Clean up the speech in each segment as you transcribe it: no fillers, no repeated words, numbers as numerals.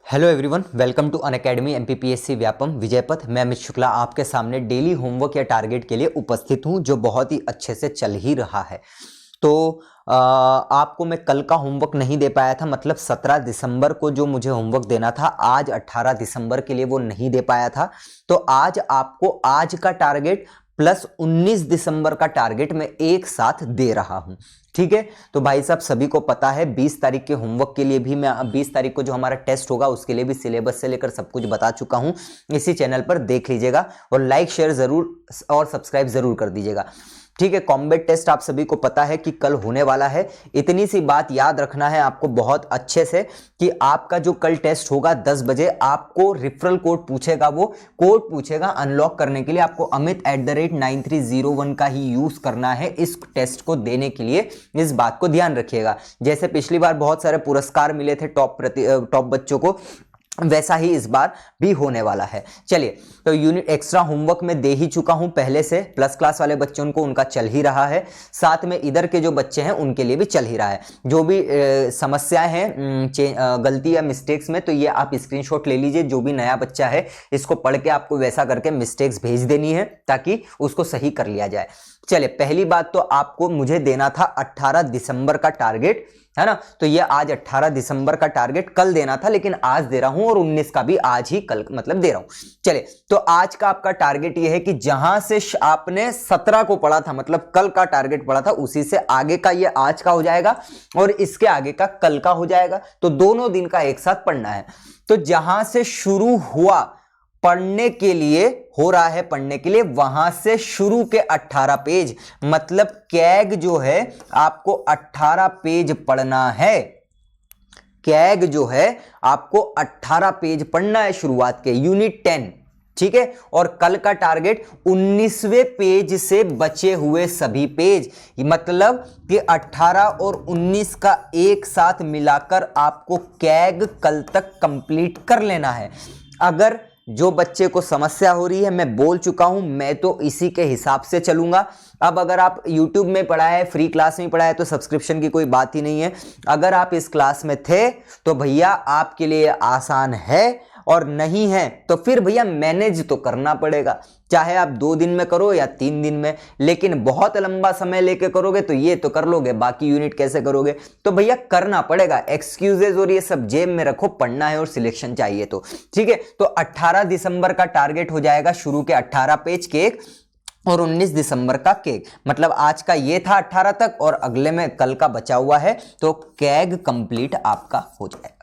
Hello everyone, welcome to Unacademy MPPSC Vyapam Vijaypath. मैं अमित शुक्ला आपके सामने डेली होमवर्क या टारगेट के लिए उपस्थित हूं, जो बहुत ही अच्छे से चल ही रहा है। तो आपको मैं कल का होमवर्क नहीं दे पाया था, मतलब 17 दिसंबर को जो मुझे होमवर्क देना था, आज 18 दिसंबर के लिए वो नहीं दे पाया था। तो आज आपको आज का टारगेट प्लस 19 दिसंबर का टारगेट मैं एक साथ दे रहा हूं। ठीक है, तो भाई साहब सभी को पता है 20 तारीख के होमवर्क के लिए भी मैं 20 तारीख को जो हमारा टेस्ट होगा उसके लिए भी सिलेबस से लेकर सब कुछ बता चुका हूं। इसी चैनल पर देख लीजिएगा और लाइक शेयर जरूर और सब्सक्राइब जरूर कर दीजिएगा। ठीक है, कॉम्बैट टेस्ट आप सभी को पता है कि कल होने वाला है। इतनी सी बात याद रखना है आपको बहुत अच्छे से कि आपका जो कल टेस्ट होगा 10 बजे, आपको रिफरल कोड पूछेगा, वो कोड पूछेगा अनलॉक करने के लिए। आपको amit@9301 का ही यूज करना है इस टेस्ट को देने के लिए। इस बात को ध्यान रखिएगा। जैसे पिछली बार बहुत सारे पुरस्कार मिले थे टॉप बच्चों को, वैसा ही इस बार भी होने वाला है। चलिए, तो यूनिट एक्स्ट्रा होमवर्क में दे ही चुका हूं पहले से। प्लस क्लास वाले बच्चों को उनका चल ही रहा है, साथ में इधर के जो बच्चे हैं उनके लिए भी चल ही रहा है। जो भी समस्याएं हैं गलती या मिस्टेक्स में, तो ये आप स्क्रीनशॉट ले लीजिए। जो भी नया बच्चा है इसको पढ़ के आपको वैसा करके मिस्टेक्स भेज देनी है ताकि उसको सही कर लिया जाए। चलिए, पहली बात तो आपको मुझे देना था 18 दिसंबर का टारगेट, है ना। तो ये आज 18 दिसंबर का टारगेट कल देना था, लेकिन आज दे रहा हूं, और 19 का भी आज ही कल मतलब दे रहा हूं। चलिए, तो आज का आपका टारगेट ये है कि जहां से आपने 17 को पढ़ा था, मतलब कल का टारगेट पढ़ा था, उसी से आगे का ये आज का हो जाएगा और इसके आगे का कल का हो जाएगा। तो दोनों दिन का एक साथ पढ़ना है। तो जहां से शुरू हुआ पढ़ने के लिए, हो रहा है पढ़ने के लिए, वहां से शुरू के 18 पेज, मतलब कैग जो है आपको 18 पेज पढ़ना है। कैग जो है आपको 18 पेज पढ़ना है शुरुआत के, यूनिट 10। ठीक है, और कल का टारगेट 19वें पेज से बचे हुए सभी पेज, मतलब कि 18 और 19 का एक साथ मिलाकर आपको कैग कल तक कंप्लीट कर लेना है। अगर जो बच्चे को समस्या हो रही है, मैं बोल चुका हूं, मैं तो इसी के हिसाब से चलूंगा। अब अगर आप YouTube में पढ़ा है, फ्री क्लास में पढ़ा है, तो सब्सक्रिप्शन की कोई बात ही नहीं है। अगर आप इस क्लास में थे तो भैया आपके लिए आसान है, और नहीं है तो फिर भैया मैनेज तो करना पड़ेगा। चाहे आप 2 दिन में करो या 3 दिन में, लेकिन बहुत लंबा समय लेके करोगे तो ये तो कर लोगे, बाकी यूनिट कैसे करोगे? तो भैया करना पड़ेगा। एक्सक्यूजेज और ये सब जेब में रखो, पढ़ना है और सिलेक्शन चाहिए तो। ठीक है, तो 18 दिसंबर का टारगेट हो जाएगा शुरू के 18 पेज केक, और 19 दिसंबर का केक, मतलब आज का ये था 18 तक और अगले में कल का बचा हुआ है, तो कैग कंप्लीट आपका हो जाएगा।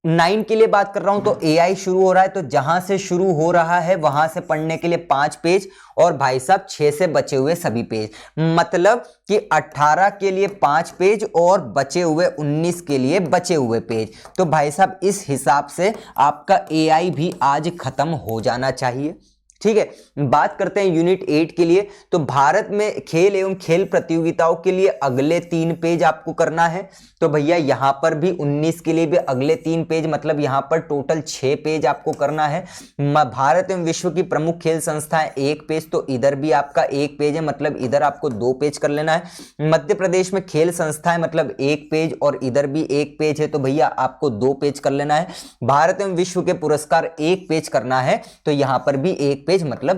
9 के लिए बात कर रहा हूं, तो AI शुरू हो रहा है, तो जहां से शुरू हो रहा है वहां से पढ़ने के लिए 5 पेज, और भाई साहब 6 से बचे हुए सभी पेज, मतलब कि 18 के लिए 5 पेज और बचे हुए 19 के लिए बचे हुए पेज। तो भाई साहब इस हिसाब से आपका AI भी आज खत्म हो जाना चाहिए। ठीक है, बात करते हैं यूनिट 8 के लिए। तो भारत में खेल एवं खेल प्रतियोगिताओं के लिए अगले 3 पेज आपको करना है। तो भैया यहां पर भी 19 के लिए भी अगले 3 पेज, मतलब यहां पर टोटल 6 पेज आपको करना है। भारत एवं विश्व की प्रमुख खेल संस्थाएं 1 पेज, तो इधर भी आपका 1 पेज है, मतलब इधर आपको 2 पेज कर लेना है। मध्य प्रदेश में खेल संस्थाएं, मतलब 1 पेज, और इधर भी 1 पेज है, तो भैया आपको 2 पेज कर लेना है। भारत एवं विश्व के पुरस्कार 1 पेज करना है, तो यहां पर भी 1 पेज, मतलब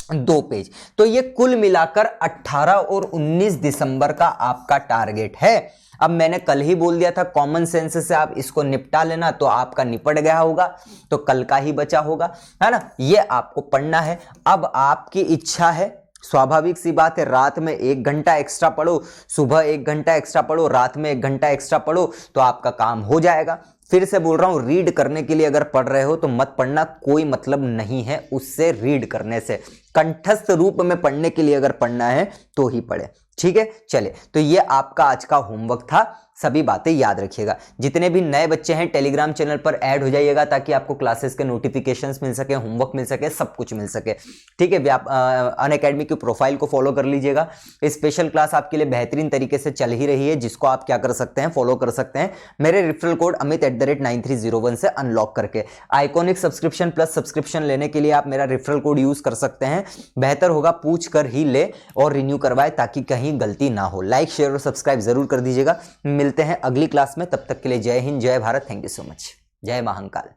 2 पेज। तो ये कुल मिलाकर 18 और 19 दिसंबर का आपका टारगेट है। अब मैंने कल ही बोल दिया था, कॉमन सेंस से आप इसको निपटा लेना तो आपका निपट गया होगा, तो कल का ही बचा होगा, है ना। ये आपको पढ़ना है। अब आपकी इच्छा है, स्वाभाविक सी बात है, रात में 1 घंटा एक्स्ट्रा पढ़ो, सुबह 1 घंटा एक्स्ट्रा पढ़ो, रात में 1 घंटा एक्स्ट्रा पढ़ो, तो आपका काम हो जाएगा। फिर से बोल रहा हूं, रीड करने के लिए अगर पढ़ रहे हो तो मत पढ़ना, कोई मतलब नहीं है उससे, रीड करने से। कंठस्थ रूप में पढ़ने के लिए अगर पढ़ना है तो ही पढ़े। ठीक है, चले, तो ये आपका आज का होमवर्क था। सभी बातें याद रखिएगा। जितने भी नए बच्चे हैं टेलीग्राम चैनल पर ऐड हो जाइएगा, ताकि आपको क्लासेस के नोटिफिकेशंस मिल सके, होमवर्क मिल सके, सब कुछ मिल सके। ठीक है, अनअकैडमी की प्रोफाइल को फॉलो कर लीजिएगा। स्पेशल क्लास आपके लिए बेहतरीन तरीके से चल ही रही है, जिसको आप क्या कर सकते हैं, फॉलो कर सकते हैं मेरे रेफरल कोड amit@9301 से अनलॉक करके। आइकॉनिक सब्सक्रिप्शन प्लस सब्सक्रिप्शन लेने के लिए आप मेरा रेफरल कोड यूज कर सकते हैं। बेहतर होगा पूछ कर ही ले और रिन्यू करवाए, ताकि कहीं गलती ना हो। लाइक शेयर और सब्सक्राइब जरूर कर दीजिएगा। मिलते हैं अगली क्लास में, तब तक के लिए जय हिंद, जय Bharat, thank you so much, जय महाकाल।